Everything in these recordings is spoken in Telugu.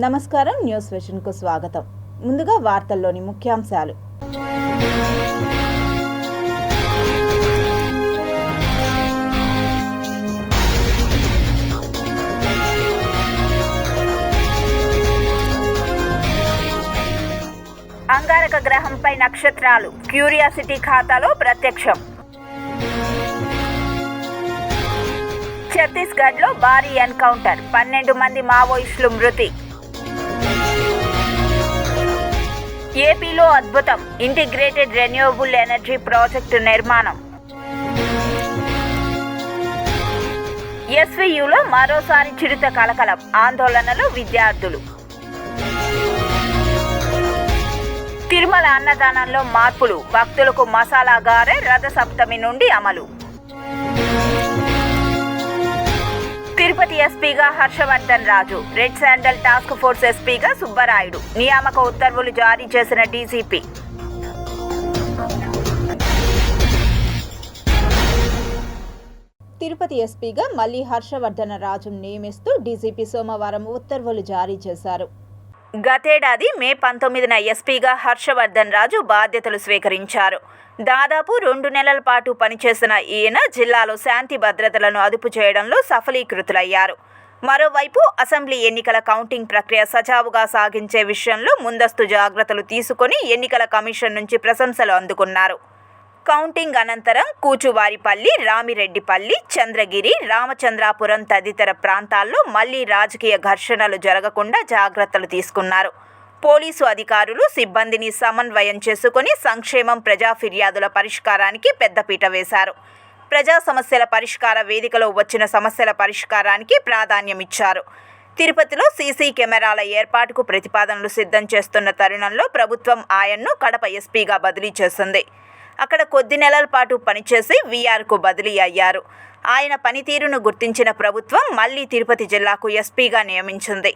నమస్కారం, న్యూస్ విజన్కు స్వాగతం. ముందుగా వార్తల్లోని ముఖ్యాంశాలు. అంగారక గ్రహంపై నక్షత్రాలు, క్యూరియాసిటీ ఖాతాలో ప్రత్యక్షం. ఛత్తీస్గఢ్లో భారీ ఎన్కౌంటర్, 12 మంది మావోయిస్టులు మృతి. ఏపీలో అద్భుతం, ఇంటిగ్రేటెడ్ రెన్యూవబుల్ ఎనర్జీ ప్రాజెక్టు నిర్మాణం. ఎస్వీయూలో మరోసారి చిరుత కలకలం, ఆందోళనలో విద్యార్థులు. తిరుమల అన్నదానంలో మార్పులు, భక్తులకు మసాలా గారె రథ సప్తమి నుండి అమలు. తిరుపతి ఎస్పీగా Harshavardhan Raju, red sandal task force ఎస్పీగా సుబ్బరాయుడు, నియామక ఉత్తర్వులు జారీ చేసిన డీజీపీ. తిరుపతి ఎస్పీగా మళ్లీ హర్షవర్ధన రాజును నియమిస్తూ డీజీపీ సోమవారం ఉత్తర్వులు జారీ చేశారు. గతేడాది మే 19న ఎస్పీగా హర్షవర్ధన్ రాజు బాధ్యతలు స్వీకరించారు. దాదాపు 2 నెలల పాటు పనిచేసిన ఈయన జిల్లాలో శాంతి భద్రతలను అదుపు చేయడంలో సఫలీకృతులయ్యారు. మరోవైపు అసెంబ్లీ ఎన్నికల కౌంటింగ్ ప్రక్రియ సజావుగా సాగించే విషయంలో ముందస్తు జాగ్రత్తలు తీసుకొని ఎన్నికల కమిషన్ నుంచి ప్రశంసలు అందుకున్నారు. కౌంటింగ్ అనంతరం కూచువారిపల్లి, రామిరెడ్డిపల్లి, చంద్రగిరి, రామచంద్రాపురం తదితర ప్రాంతాల్లో మళ్లీ రాజకీయ ఘర్షణలు జరగకుండా జాగ్రత్తలు తీసుకున్నారు. పోలీసు అధికారులు, సిబ్బందిని సమన్వయం చేసుకుని సంక్షేమం, ప్రజా ఫిర్యాదుల పరిష్కారానికి పెద్దపీట వేశారు. ప్రజా సమస్యల పరిష్కార వేదికలో వచ్చిన సమస్యల పరిష్కారానికి ప్రాధాన్యమిచ్చారు. తిరుపతిలో సీసీ కెమెరాల ఏర్పాటుకు ప్రతిపాదనలు సిద్ధం చేస్తున్న తరుణంలో ప్రభుత్వం ఆయన్ను కడప ఎస్పీగా బదిలీ చేసింది. అక్కడ కొద్ది నెలల పాటు పనిచేసి వీఆర్కు బదిలీ అయ్యారు. ఆయన పనితీరును గుర్తించిన ప్రభుత్వం మళ్లీ తిరుపతి జిల్లాకు ఎస్పీగా నియమించింది.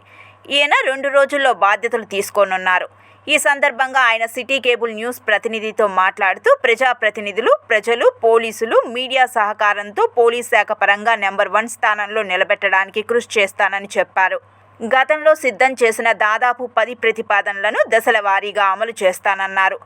ఈయన 2 రోజుల్లో బాధ్యతలు తీసుకోనున్నారు. ఈ సందర్భంగా ఆయన సిటీ కేబుల్ న్యూస్ ప్రతినిధితో మాట్లాడుతూ ప్రజాప్రతినిధులు, ప్రజలు, పోలీసులు, మీడియా సహకారంతో పోలీస్ శాఖ పరంగా నెంబర్ 1 స్థానంలో నిలబెట్టడానికి కృషి చేస్తానని చెప్పారు. గతంలో సిద్ధం చేసిన దాదాపు 10 ప్రతిపాదనలను దశల వారీగా అమలు చేస్తానన్నారు.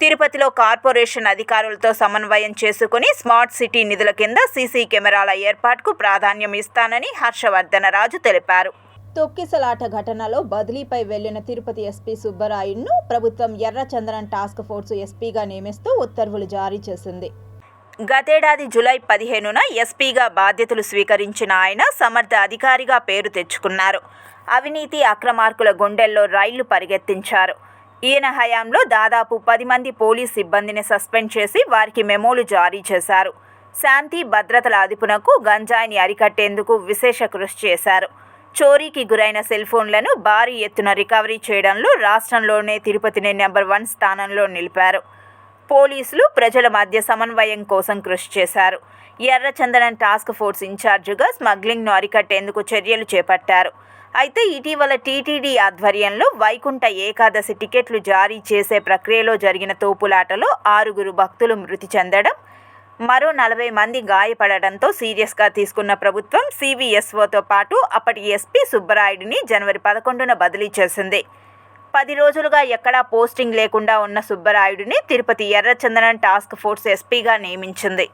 తిరుపతిలో కార్పొరేషన్ అధికారులతో సమన్వయం చేసుకుని స్మార్ట్ సిటీ నిధుల కింద సీసీ కెమెరాల ఏర్పాటుకు ప్రాధాన్యం ఇస్తానని హర్షవర్ధనరాజు తెలిపారు. తొక్కిసలాట ఘటనలో బదిలీపై వెళ్లిన తిరుపతి ఎస్పీ సుబ్బరాయుడును ప్రభుత్వం ఎర్రచందనం టాస్క్ ఫోర్స్ ఎస్పీగా నియమిస్తూ ఉత్తర్వులు జారీ చేసింది. గతేడాది జూలై 15న ఎస్పీగా బాధ్యతలు స్వీకరించిన ఆయన సమర్థ అధికారిగా పేరు తెచ్చుకున్నారు. అవినీతి, అక్రమార్కుల గుండెల్లో రైళ్లు పరిగెత్తించారు. ఈయన హయాంలో దాదాపు 10 మంది పోలీస్ సిబ్బందిని సస్పెండ్ చేసి వారికి మెమోలు జారీ చేశారు. శాంతి భద్రతల అదుపునకు, గంజాయిని అరికట్టేందుకు విశేష కృషి చేశారు. చోరీకి గురైన సెల్ ఫోన్లను భారీ ఎత్తున రికవరీ చేయడంలో రాష్ట్రంలోనే తిరుపతిని నెంబర్ 1 స్థానంలో నిలిపారు. పోలీసులు, ప్రజల మధ్య సమన్వయం కోసం కృషి చేశారు. ఎర్రచందనం టాస్క్ ఫోర్స్ ఇన్ఛార్జిగా స్మగ్లింగ్ను అరికట్టేందుకు చర్యలు చేపట్టారు. అయితే ఇటీవల టీటీడీ ఆధ్వర్యంలో వైకుంఠ ఏకాదశి టికెట్లు జారీ చేసే ప్రక్రియలో జరిగిన తోపులాటలో 6 భక్తులు మృతి చెందడం, మరో 40 మంది గాయపడడంతో సీరియస్గా తీసుకున్న ప్రభుత్వం సివిఎస్ఓతో పాటు అప్పటి ఎస్పీ సుబ్బరాయుడిని జనవరి 11న బదిలీ చేసింది. 10 రోజులుగా ఎక్కడా పోస్టింగ్ లేకుండా ఉన్న సుబ్బరాయుడిని తిరుపతి ఎర్రచందనం టాస్క్ ఫోర్స్ ఎస్పీగా నియమించింది.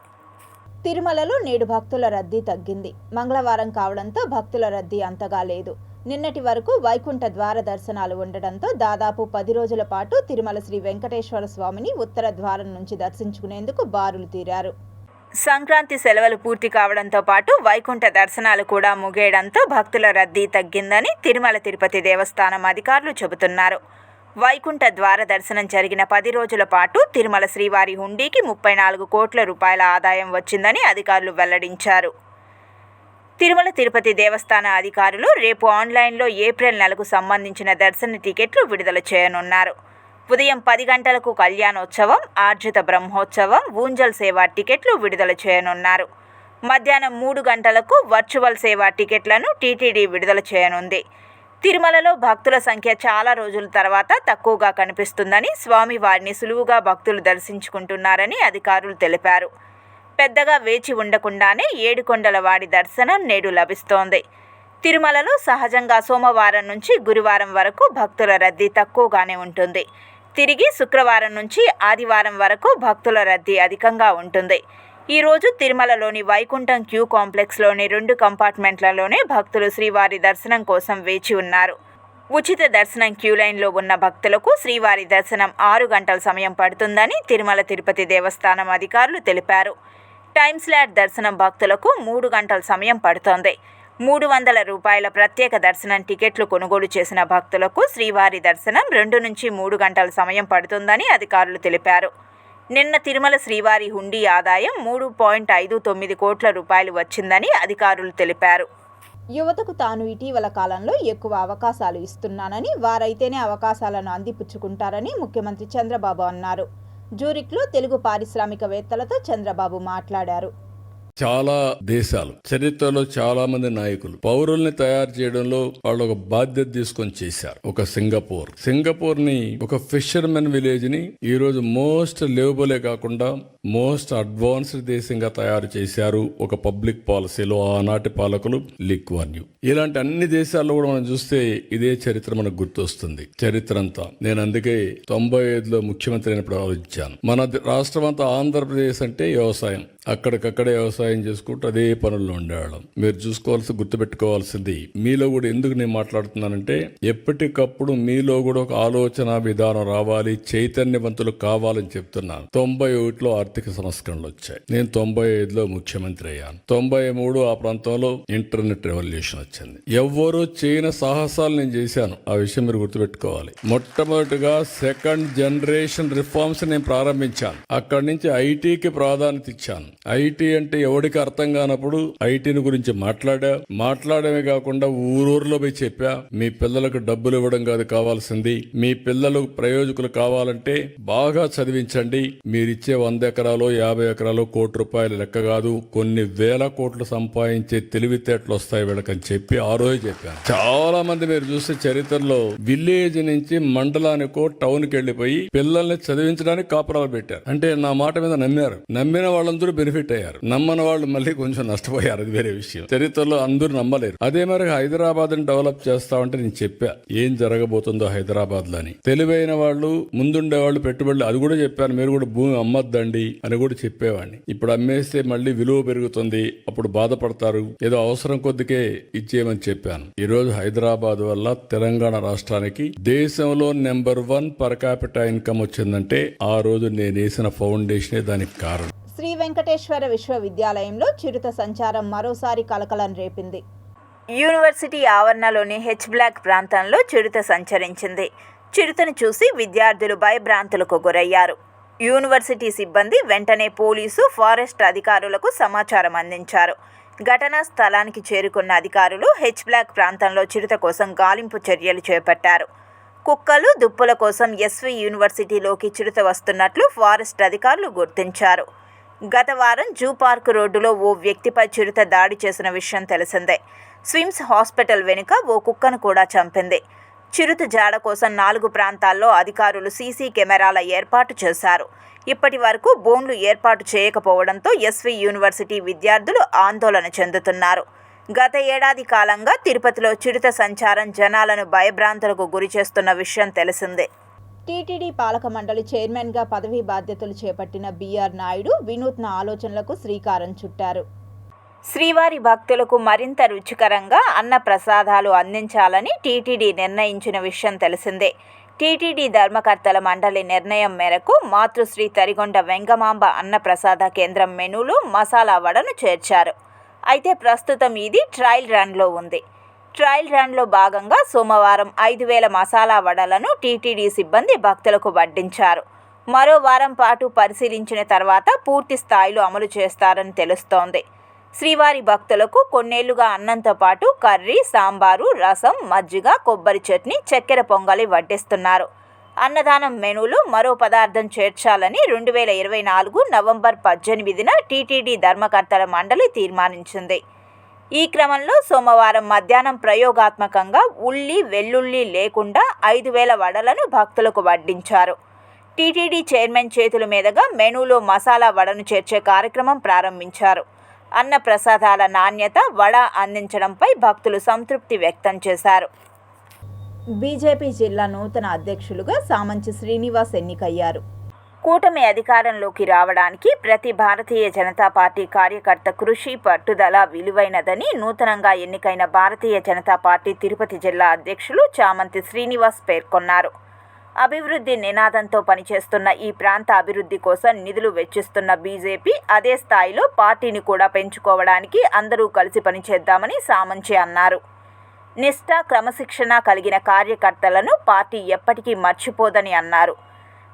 తిరుమలలో నేడు భక్తుల రద్దీ తగ్గింది. మంగళవారం కావడంతో భక్తుల రద్దీ అంతగా లేదు. నిన్నటి వరకు వైకుంఠ ద్వార దర్శనాలు ఉండడంతో దాదాపు 10 రోజుల పాటు తిరుమల శ్రీ వెంకటేశ్వర స్వామిని ఉత్తర ద్వారం నుంచి దర్శించుకునేందుకు బారులు తీరారు. సంక్రాంతి సెలవులు పూర్తి కావడంతో పాటు వైకుంఠ దర్శనాలు కూడా ముగియడంతో భక్తుల రద్దీ తగ్గిందని తిరుమల తిరుపతి దేవస్థానం అధికారులు చెబుతున్నారు. వైకుంఠ ద్వార దర్శనం జరిగిన 10 రోజుల పాటు తిరుమల శ్రీవారి హుండీకి 34 కోట్ల రూపాయల ఆదాయం వచ్చిందని అధికారులు వెల్లడించారు. తిరుమల తిరుపతి దేవస్థాన అధికారులు రేపు ఆన్లైన్లో ఏప్రిల్ నెలకు సంబంధించిన దర్శన టికెట్లు విడుదల చేయనున్నారు. ఉదయం 10 గంటలకు కళ్యాణోత్సవం, ఆర్జిత బ్రహ్మోత్సవం, ఊంజల్ సేవా టికెట్లు విడుదల చేయనున్నారు. మధ్యాహ్నం 3 గంటలకు వర్చువల్ సేవా టికెట్లను టీటీడీ విడుదల చేయనుంది. తిరుమలలో భక్తుల సంఖ్య చాలా రోజుల తర్వాత తక్కువగా కనిపిస్తుందని, స్వామివారిని సులువుగా భక్తులు దర్శించుకుంటున్నారని అధికారులు తెలిపారు. పెద్దగా వేచి ఉండకుండానే ఏడుకొండలవాడి దర్శనం నేడు లభిస్తోంది. తిరుమలలో సహజంగా సోమవారం నుంచి గురువారం వరకు భక్తుల రద్దీ తక్కువగానే ఉంటుంది. తిరిగి శుక్రవారం నుంచి ఆదివారం వరకు భక్తుల రద్దీ అధికంగా ఉంటుంది. ఈరోజు తిరుమలలోని వైకుంఠం క్యూ కాంప్లెక్స్లోని 2 కంపార్ట్మెంట్లలోనే భక్తులు శ్రీవారి దర్శనం కోసం వేచి ఉన్నారు. ఉచిత దర్శనం క్యూ లైన్లో ఉన్న భక్తులకు శ్రీవారి దర్శనం 6 గంటల సమయం పడుతుందని తిరుమల తిరుపతి దేవస్థానం అధికారులు తెలిపారు. టైమ్ స్లాట్ దర్శనం భక్తులకు 3 గంటల సమయం పడుతోంది. 300 రూపాయల ప్రత్యేక దర్శనం టికెట్లు కొనుగోలు చేసిన భక్తులకు శ్రీవారి దర్శనం 2 నుంచి 3 గంటల సమయం పడుతుందని అధికారులు తెలిపారు. నిన్న తిరుమల శ్రీవారి హుండీ ఆదాయం 3.59 కోట్ల రూపాయలు వచ్చిందని అధికారులు తెలిపారు. యువతకు తాను ఇటీవల కాలంలో ఎక్కువ అవకాశాలు ఇస్తున్నానని, వారైతేనే అవకాశాలను అందిపుచ్చుకుంటారని ముఖ్యమంత్రి చంద్రబాబు అన్నారు. జ్యూరిక్లో తెలుగు పారిశ్రామికవేత్తలతో చంద్రబాబు మాట్లాడారు. చాలా దేశాలు చరిత్రలో చాలా మంది నాయకులు పౌరుల్ని తయారు చేయడంలో వాళ్ళు ఒక బాధ్యత తీసుకొని చేశారు. ఒక సింగపూర్ ని ఒక ఫిషర్మెన్ విలేజ్ ని ఈ రోజు మోస్ట్ లివబులే కాకుండా మోస్ట్ అడ్వాన్స్డ్ దేశంగా తయారు చేశారు. ఒక పబ్లిక్ పాలసీలో ఆనాటి పాలకులు లీ కువాన్ యూ. ఇలాంటి అన్ని దేశాల్లో కూడా మనం చూస్తే ఇదే చరిత్ర మనకు గుర్తొస్తుంది. చరిత్ర అంతా నేను అందుకే 95లో ముఖ్యమంత్రి అయినప్పుడు ఆలోచించాను. మన రాష్ట్రం అంతా ఆంధ్రప్రదేశ్ అంటే వ్యవసాయం, అక్కడికక్కడే వ్యవసాయం చేసుకుంటూ అదే పనుల్లో ఉండేవాళ్ళం. మీరు గుర్తుపెట్టుకోవాల్సింది మీలో కూడా ఎందుకు నేను మాట్లాడుతున్నానంటే ఎప్పటికప్పుడు మీలో కూడా ఒక ఆలోచన విధానం రావాలి, చైతన్యవంతులు కావాలని చెప్తున్నాను. 91లో ఆర్థిక సంస్కరణలు వచ్చాయి. నేను 95లో ముఖ్యమంత్రి అయ్యాను. 93 ఆ ప్రాంతంలో ఇంటర్నెట్ రెవల్యూషన్ వచ్చింది. ఎవ్వరూ చేయని సాహసాలు నేను చేశాను. ఆ విషయం మీరు గుర్తుపెట్టుకోవాలి. మొట్టమొదటిగా సెకండ్ జనరేషన్ రిఫార్మ్స్ నేను ప్రారంభించాను. అక్కడి నుంచి ఐటీకి ప్రాధాన్యత ఇచ్చాను. ఐటీ అంటే ఎవరికి అర్థం కానప్పుడు ఐటీని గురించి మాట్లాడమే కాకుండా ఊరూరులో పోయి చెప్పా, మీ పిల్లలకు డబ్బులు ఇవ్వడం కాదు కావాల్సింది, మీ పిల్లలు ప్రయోజకులు కావాలంటే బాగా చదివించండి. మీరిచ్చే 100 ఎకరాలు 50 ఎకరాలు ₹1,00,00,000 లెక్క కాదు, కొన్ని వేల కోట్లు సంపాదించే తెలివితేటలు వస్తాయి వీళ్ళకని చెప్పి ఆ రోజు చెప్పాను. చాలా మంది మీరు చూస్తే చరిత్రలో విలేజ్ నుంచి మండలానికో టౌన్ కి వెళ్లిపోయి పిల్లల్ని చదివించడానికి కాపురాలు పెట్టారు. అంటే నా మాట మీద నమ్మారు. నమ్మిన వాళ్ళందరూ బెనిఫిట్ అయ్యారు, నమ్మని వాళ్ళు మళ్ళీ కొంచెం నష్టపోయారు. అది వేరే విషయం. చరిత్రలో అందరూ నమ్మలేరు. అదే మరి హైదరాబాద్ ని డెవలప్ చేస్తామంటే నేను చెప్పా ఏం జరగబోతుందో హైదరాబాద్ లని. తెలివైన వాళ్ళు ముందుండే వాళ్ళు పెట్టుబడులు అది కూడా చెప్పాను. మీరు కూడా భూమి అమ్మద్దండి అని కూడా చెప్పేవాడిని. ఇప్పుడు అమ్మేస్తే మళ్ళీ విలువ పెరుగుతుంది, అప్పుడు బాధపడతారు, ఏదో అవసరం కొద్దికే ఇచ్చేయమని చెప్పాను. ఈ రోజు హైదరాబాద్ వల్ల తెలంగాణ రాష్ట్రానికి దేశంలో నెంబర్ 1 పర్ క్యాపిటా ఇన్కమ్ వచ్చిందంటే ఆ రోజు నేను వేసిన ఫౌండేషనే దానికి కారణం. శ్రీ వెంకటేశ్వర విశ్వవిద్యాలయంలో చిరుత సంచారం మరోసారి కలకలం రేపింది. యూనివర్సిటీ ఆవరణలోని హెచ్ బ్లాక్ ప్రాంతంలో చిరుత సంచరించింది. చిరుతను చూసి విద్యార్థులు భయభ్రాంతులకు గురయ్యారు. యూనివర్సిటీ సిబ్బంది వెంటనే పోలీసు, ఫారెస్ట్ అధికారులకు సమాచారం అందించారు. ఘటనా స్థలానికి చేరుకున్న అధికారులు హెచ్ బ్లాక్ ప్రాంతంలో చిరుత కోసం గాలింపు చర్యలు చేపట్టారు. కుక్కలు, దుప్పుల కోసం ఎస్వి యూనివర్సిటీలోకి చిరుత వస్తున్నట్లు ఫారెస్ట్ అధికారులు గుర్తించారు. గత వారం జూ పార్క్ రోడ్డులో ఓ వ్యక్తిపై చిరుత దాడి చేసిన విషయం తెలిసిందే. స్విమ్స్ హాస్పిటల్ వెనుక ఓ కుక్కను కూడా చంపింది. చిరుత జాడ కోసం 4 ప్రాంతాల్లో అధికారులు సీసీ కెమెరాల ఏర్పాటు చేశారు. ఇప్పటి వరకు బోన్లు ఏర్పాటు చేయకపోవడంతో ఎస్వి యూనివర్సిటీ విద్యార్థులు ఆందోళన చెందుతున్నారు. గత ఏడాది కాలంగా తిరుపతిలో చిరుత సంచారం జనాలను భయభ్రాంతులకు గురి చేస్తున్న విషయం తెలిసిందే. టీటీడీ పాలక మండలి చైర్మన్గా పదవీ బాధ్యతలు చేపట్టిన బిఆర్ నాయుడు వినూత్న ఆలోచనలకు శ్రీకారం చుట్టారు. శ్రీవారి భక్తులకు మరింత రుచికరంగా అన్న ప్రసాదాలు అందించాలని టీటీడీ నిర్ణయించిన విషయం తెలిసిందే. టీటీడీ ధర్మకర్తల మండలి నిర్ణయం మేరకు మాతృశ్రీ తరిగొండ వెంగమాంబ అన్నప్రసాద కేంద్రం మెనూలో మసాలా వడను చేర్చారు. అయితే ప్రస్తుతం ఇది ట్రయల్ రన్లో ఉంది. ట్రయల్ రన్లో భాగంగా సోమవారం 5,000 మసాలా వడలను టీటీడీ సిబ్బంది భక్తులకు వడ్డించారు. మరో వారం పాటు పరిశీలించిన తర్వాత పూర్తి స్థాయిలో అమలు చేస్తారని తెలుస్తోంది. శ్రీవారి భక్తులకు కొన్నేళ్లుగా అన్నంతో పాటు కర్రీ, సాంబారు, రసం, మజ్జిగ, కొబ్బరి చట్నీ, చక్కెర పొంగలి వడ్డిస్తున్నారు. అన్నదానం మెనూలో మరో పదార్థం చేర్చాలని 2024 నవంబర్ 18న టీటీడీ ధర్మకర్తల మండలి తీర్మానించింది. ఈ క్రమంలో సోమవారం మధ్యాహ్నం ప్రయోగాత్మకంగా ఉల్లి, వెల్లుల్లి లేకుండా 5,000 వడలను భక్తులకు వడ్డించారు. టీటీడీ చైర్మన్ చేతుల మీదుగా మెనూలో మసాలా వడను చేర్చే కార్యక్రమం ప్రారంభించారు. అన్న ప్రసాదాల నాణ్యత, వడ అందించడంపై భక్తులు సంతృప్తి వ్యక్తం చేశారు. బీజేపీ జిల్లా నూతన అధ్యక్షులుగా సామంచి శ్రీనివాస్ ఎన్నికయ్యారు. కూటమి అధికారంలోకి రావడానికి ప్రతి భారతీయ జనతా పార్టీ కార్యకర్త కృషి, పట్టుదల విలువైనదని నూతనంగా ఎన్నికైన భారతీయ జనతా పార్టీ తిరుపతి జిల్లా అధ్యక్షులు చామంతి శ్రీనివాస్ పేర్కొన్నారు. అభివృద్ధి నినాదంతో పనిచేస్తున్న ఈ ప్రాంత అభివృద్ధి కోసం నిధులు వెచ్చిస్తున్న బీజేపీ అదే స్థాయిలో పార్టీని కూడా పెంచుకోవడానికి అందరూ కలిసి పనిచేద్దామని సామంచి అన్నారు. నిష్ఠ, క్రమశిక్షణ కలిగిన కార్యకర్తలను పార్టీ ఎప్పటికీ మర్చిపోదని అన్నారు.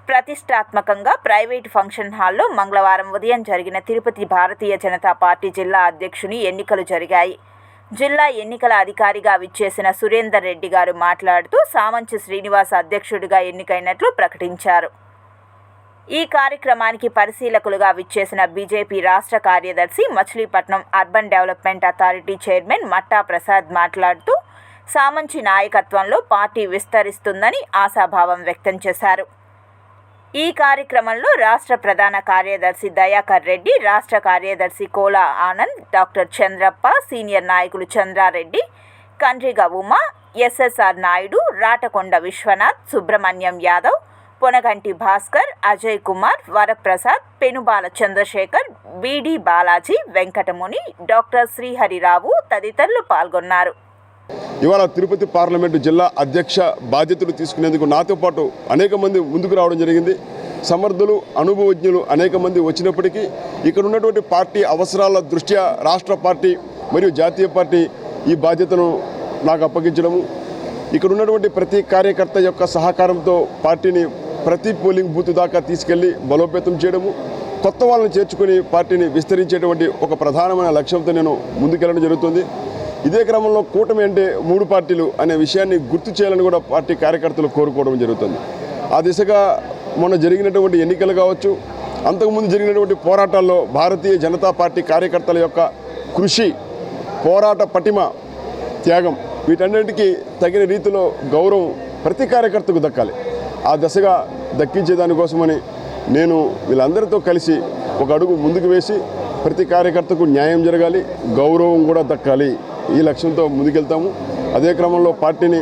ప్రతిష్టాత్మకంగా ప్రైవేటు ఫంక్షన్ హాల్లో మంగళవారం ఉదయం జరిగిన తిరుపతి భారతీయ జనతా పార్టీ జిల్లా అధ్యక్షుని ఎన్నికలు జరిగాయి. జిల్లా ఎన్నికల అధికారిగా విచ్చేసిన సురేందర్ రెడ్డి గారు మాట్లాడుతూ సామంచి శ్రీనివాస్ అధ్యక్షుడిగా ఎన్నికైనట్లు ప్రకటించారు. ఈ కార్యక్రమానికి పరిశీలకులుగా విచ్చేసిన బీజేపీ రాష్ట్ర కార్యదర్శి, Machilipatnam urban development authority chairman Matta Prasad మాట్లాడుతూ సామంచి నాయకత్వంలో పార్టీ విస్తరిస్తుందని ఆశాభావం వ్యక్తం చేశారు. ఈ కార్యక్రమంలో రాష్ట్ర ప్రధాన కార్యదర్శి దయాకర్ రెడ్డి, రాష్ట్ర కార్యదర్శి కోలా ఆనంద్, డాక్టర్ చంద్రప్ప, సీనియర్ నాయకులు చంద్రారెడ్డి, కండ్రిగ ఉమా, ఎస్ఎస్ఆర్ నాయుడు, రాటకొండ విశ్వనాథ్, సుబ్రహ్మణ్యం యాదవ్, పొనగంటి భాస్కర్, అజయ్ కుమార్, వరప్రసాద్, పెనుబాల చంద్రశేఖర్, బీడి బాలాజీ, వెంకటముని, డాక్టర్ శ్రీహరిరావు తదితరులు పాల్గొన్నారు. ఇవాళ తిరుపతి పార్లమెంటు జిల్లా అధ్యక్ష బాధ్యతలు తీసుకునేందుకు నాతో పాటు అనేక మంది ముందుకు రావడం జరిగింది. సమర్థులు, అనుభవజ్ఞులు అనేక మంది వచ్చినప్పటికీ ఇక్కడ ఉన్నటువంటి పార్టీ అవసరాల దృష్ట్యా రాష్ట్ర పార్టీ మరియు జాతీయ పార్టీ ఈ బాధ్యతను నాకు అప్పగించడము, ఇక్కడ ఉన్నటువంటి ప్రతి కార్యకర్త యొక్క సహకారంతో పార్టీని ప్రతి పోలింగ్ బూత్ దాకా తీసుకెళ్లి బలోపేతం చేయడము, కొత్త వాళ్ళని చేర్చుకుని పార్టీని విస్తరించేటువంటి ఒక ప్రధానమైన లక్ష్యంతో నేను ముందుకెళ్ళడం జరుగుతుంది. ఇదే క్రమంలో కూటమి అంటే 3 పార్టీలు అనే విషయాన్ని గుర్తు చేయాలని కూడా పార్టీ కార్యకర్తలు కోరుకోవడం జరుగుతుంది. ఆ దిశగా మొన్న జరిగినటువంటి ఎన్నికలు కావచ్చు, అంతకుముందు జరిగినటువంటి పోరాటాల్లో భారతీయ జనతా పార్టీ కార్యకర్తల యొక్క కృషి, పోరాట పటిమ, త్యాగం వీటన్నిటికీ తగిన రీతిలో గౌరవం ప్రతి కార్యకర్తకు దక్కాలి. ఆ దశగా దక్కించే దానికోసమని నేను వీళ్ళందరితో కలిసి ఒక అడుగు ముందుకు వేసి ప్రతి కార్యకర్తకు న్యాయం జరగాలి, గౌరవం కూడా దక్కాలి, ఈ లక్ష్యంతో ముందుకెళ్తాము. అదే క్రమంలో పార్టీని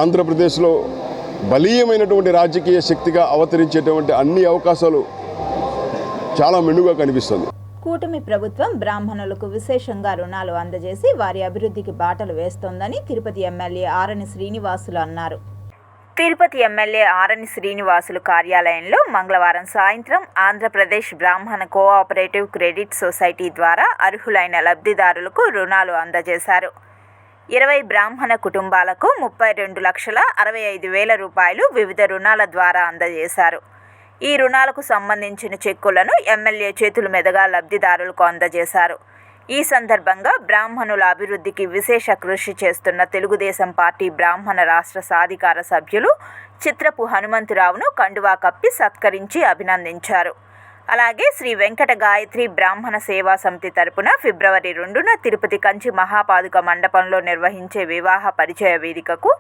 ఆంధ్రప్రదేశ్లో బలీయమైనటువంటి రాజకీయ శక్తిగా అవతరించేటువంటి అన్ని అవకాశాలు చాలా మెండుగా కనిపిస్తుంది. కూటమి ప్రభుత్వం బ్రాహ్మణులకు విశేషంగా రుణాలు అందజేసి వారి అభివృద్ధికి బాటలు వేస్తోందని తిరుపతి ఎమ్మెల్యే ఆరణి శ్రీనివాసులు అన్నారు. తిరుపతి ఎమ్మెల్యే ఆరణి శ్రీనివాసులు కార్యాలయంలో మంగళవారం సాయంత్రం ఆంధ్రప్రదేశ్ బ్రాహ్మణ కోఆపరేటివ్ క్రెడిట్ సొసైటీ ద్వారా అర్హులైన లబ్ధిదారులకు రుణాలు అందజేశారు. 20 బ్రాహ్మణ కుటుంబాలకు 32,65,000 రూపాయలు వివిధ రుణాల ద్వారా అందజేశారు. ఈ రుణాలకు సంబంధించిన చెక్కులను ఎమ్మెల్యే చేతుల మీదుగా లబ్ధిదారులకు అందజేశారు. ఈ సందర్భంగా బ్రాహ్మణుల అభివృద్ధికి విశేష కృషి చేస్తున్న తెలుగుదేశం పార్టీ బ్రాహ్మణ రాష్ట్ర సాధికార సభ్యులు చిత్రపు హనుమంతరావును కండువా కప్పి సత్కరించి అభినందించారు. అలాగే శ్రీ వెంకట గాయత్రి బ్రాహ్మణ సేవా సమితి తరపున ఫిబ్రవరి 2న తిరుపతి కంచి మహాపాదుక మండపంలో నిర్వహించే వివాహ పరిచయ వేదికకు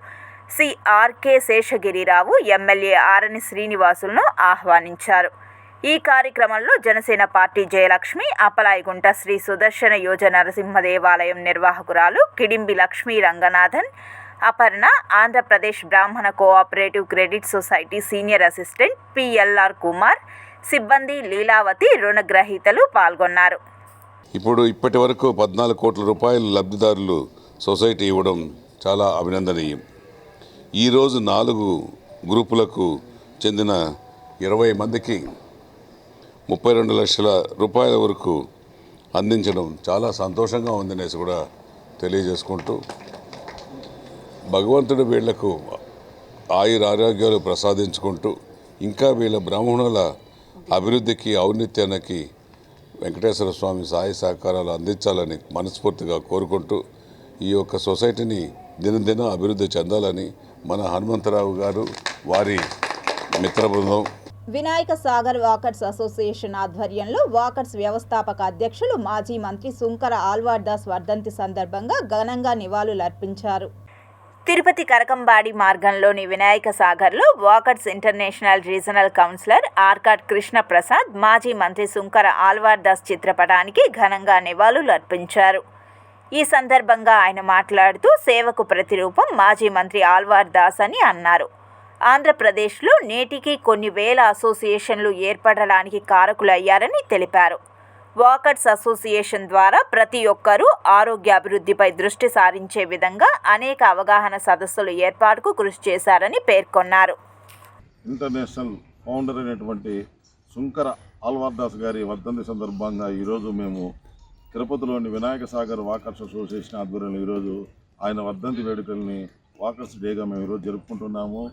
శ్రీ ఆర్కే శేషగిరిరావు ఎమ్మెల్యే ఆరణి శ్రీనివాసులను ఆహ్వానించారు. ఈ కార్యక్రమంలో జనసేన పార్టీ జయలక్ష్మి, అప్పలాయిగుంట శ్రీ సుదర్శన యోజ నరసింహ దేవాలయం నిర్వాహకురాలు కిడింబి లక్ష్మీ రంగనాథన్, అపర్ణ, ఆంధ్రప్రదేశ్ బ్రాహ్మణ cooperative credit society senior assistant PLR Kumar, సిబ్బంది, లీలావతి, రుణగ్రహీతలు పాల్గొన్నారు. ఇప్పటి వరకు 14 కోట్ల రూపాయలు లబ్ధిదారులు సొసైటీ ఇవ్వడం చాలా అభినందనీయం. ఈరోజు 4 గ్రూపులకు చెందిన 20 మందికి 32 లక్షల రూపాయల వరకు అందించడం చాలా సంతోషంగా ఉందనేసి కూడా తెలియజేసుకుంటూ, భగవంతుడు వీళ్లకు ఆయురారోగ్యాలు ప్రసాదించుకుంటూ ఇంకా వీళ్ళ బ్రాహ్మణుల అభివృద్ధికి, ఔన్నత్యానికి వెంకటేశ్వర స్వామి సహాయ సహకారాలు అందించాలని మనస్ఫూర్తిగా కోరుకుంటూ ఈ యొక్క సొసైటీని దినదిన అభివృద్ధి చెందాలని మన హనుమంతరావు గారు, వారి మిత్ర బృందం, వినాయక సాగర్ వాకర్స్ అసోసియేషన్ ఆధ్వర్యంలో వాకర్స్ వ్యవస్థాపక అధ్యక్షులు మాజీ మంత్రి సుంకర ఆల్వార్దాస్ వర్ధంతి సందర్భంగా ఘనంగా నివాళులర్పించారు. తిరుపతి కరకంబాడి మార్గంలోని వినాయక సాగర్లో walkers international regional councillor Arcot Krishna Prasad మాజీ మంత్రి సుంకర ఆల్వార్ దాస్ చిత్రపటానికి ఘనంగా నివాళులు అర్పించారు. ఈ సందర్భంగా ఆయన మాట్లాడుతూ సేవకు ప్రతిరూపం మాజీ మంత్రి ఆల్వార్ దాస్ అని అన్నారు. ఆంధ్రప్రదేశ్లో నేటికి కొన్ని వేల అసోసియేషన్లు ఏర్పడడానికి కారకులయ్యారని తెలిపారు. వాకర్స్ అసోసియేషన్ ద్వారా ప్రతి ఒక్కరూ ఆరోగ్య అభివృద్ధిపై దృష్టి సారించే విధంగా అనేక అవగాహన సదస్సులు ఏర్పాటుకు కృషి చేశారని పేర్కొన్నారు. ఇంటర్నేషనల్ ఫౌండర్ అయినటువంటి సుంకర ఆల్వార్ దాస్ గారి వర్ధంతి సందర్భంగా ఈరోజు మేము తిరుపతిలోని వినాయక సాగర్ వాకర్స్ అసోసియేషన్ ఆధ్వర్యంలో ఈరోజు ఆయన వర్ధంతి వేడుకల్ని వాకర్స్ డేగా మేము ఈరోజు జరుపుకుంటున్నాము.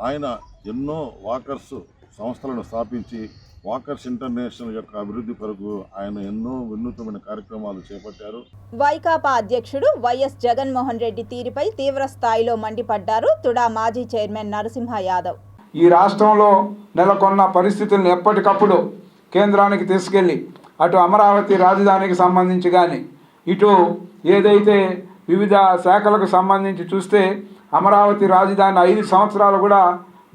ఆయన ఎన్నో వాకర్స్ సంస్థలను స్థాపించి వాకర్స్ ఇంటర్నేషనల్ యొక్క అభివృద్ధి కొరకు ఆయన ఎన్నో వినూత్నమైన కార్యక్రమాలు చేపట్టారు. వైకాపా అధ్యక్షుడు వైఎస్ జగన్మోహన్ రెడ్డి తీరుపై తీవ్ర స్థాయిలో మండిపడ్డారు తుడా మాజీ చైర్మన్ నరసింహ యాదవ్. ఈ రాష్ట్రంలో నెలకొన్న పరిస్థితులను ఎప్పటికప్పుడు కేంద్రానికి తీసుకెళ్ళి అటు అమరావతి రాజధానికి సంబంధించి కానీ ఇటు ఏదైతే వివిధ శాఖలకు సంబంధించి చూస్తే అమరావతి రాజధాని 5 సంవత్సరాలు కూడా